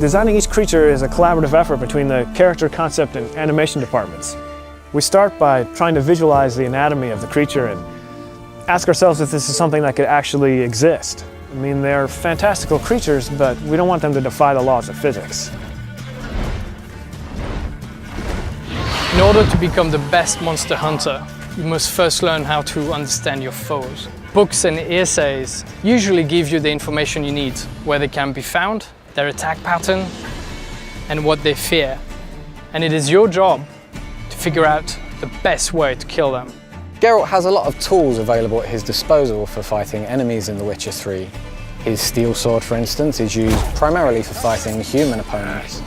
Designing each creature is a collaborative effort between the character, concept, and animation departments. We start by trying to visualize the anatomy of the creature and ask ourselves if this is something that could actually exist. I mean, they're fantastical creatures, but we don't want them to defy the laws of physics. In order to become the best monster hunter, you must first learn how to understand your foes. Books and essays usually give you the information you need, where they can be found, their attack pattern, and what they fear. And it is your job to figure out the best way to kill them. Geralt has a lot of tools available at his disposal for fighting enemies in The Witcher 3. His steel sword, for instance, is used primarily for fighting human opponents,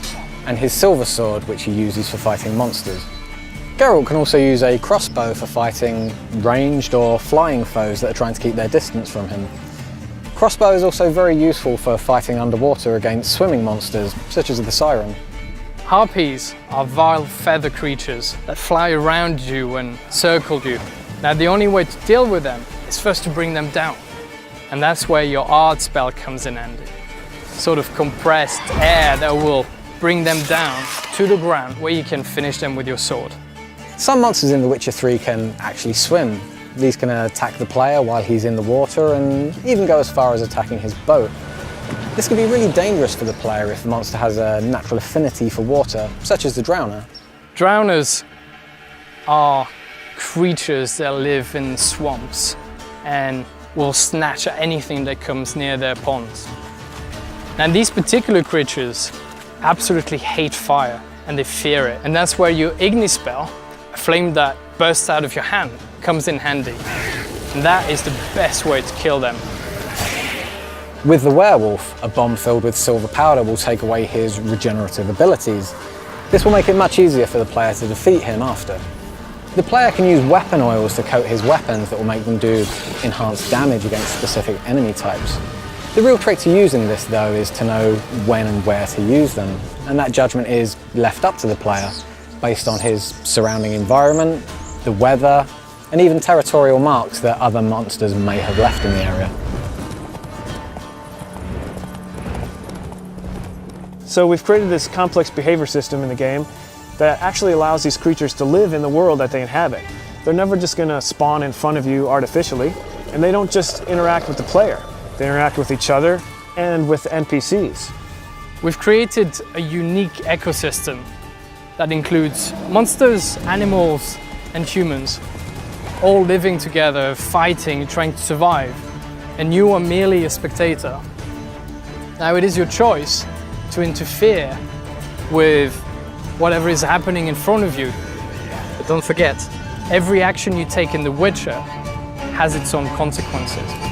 and his silver sword, which he uses for fighting monsters. Geralt can also use a crossbow for fighting ranged or flying foes that are trying to keep their distance from him. Crossbow is also very useful for fighting underwater against swimming monsters, such as the Siren. Harpies are vile feather creatures that fly around you and circle you. Now the only way to deal with them is first to bring them down. And that's where your art spell comes in handy. Sort of compressed air that will bring them down to the ground where you can finish them with your sword. Some monsters in The Witcher 3 can actually swim. These can attack the player while he's in the water and even go as far as attacking his boat. This can be really dangerous for the player if the monster has a natural affinity for water, such as the Drowner. Drowners are creatures that live in swamps and will snatch at anything that comes near their ponds. Now these particular creatures absolutely hate fire and they fear it. And that's where your Igni spell, a flame that bursts out of your hand, comes in handy. And that is the best way to kill them. With the werewolf, a bomb filled with silver powder will take away his regenerative abilities. This will make it much easier for the player to defeat him after. The player can use weapon oils to coat his weapons that will make them do enhanced damage against specific enemy types. The real trick to using this, though, is to know when and where to use them, and that judgment is left up to the player based on his surrounding environment, the weather, and even territorial marks that other monsters may have left in the area. So we've created this complex behavior system in the game that actually allows these creatures to live in the world that they inhabit. They're never just going to spawn in front of you artificially, and they don't just interact with the player. They interact with each other and with NPCs. We've created a unique ecosystem that includes monsters, animals, and humans, all living together, fighting, trying to survive, and you are merely a spectator. Now it is your choice to interfere with whatever is happening in front of you. But don't forget, every action you take in The Witcher has its own consequences.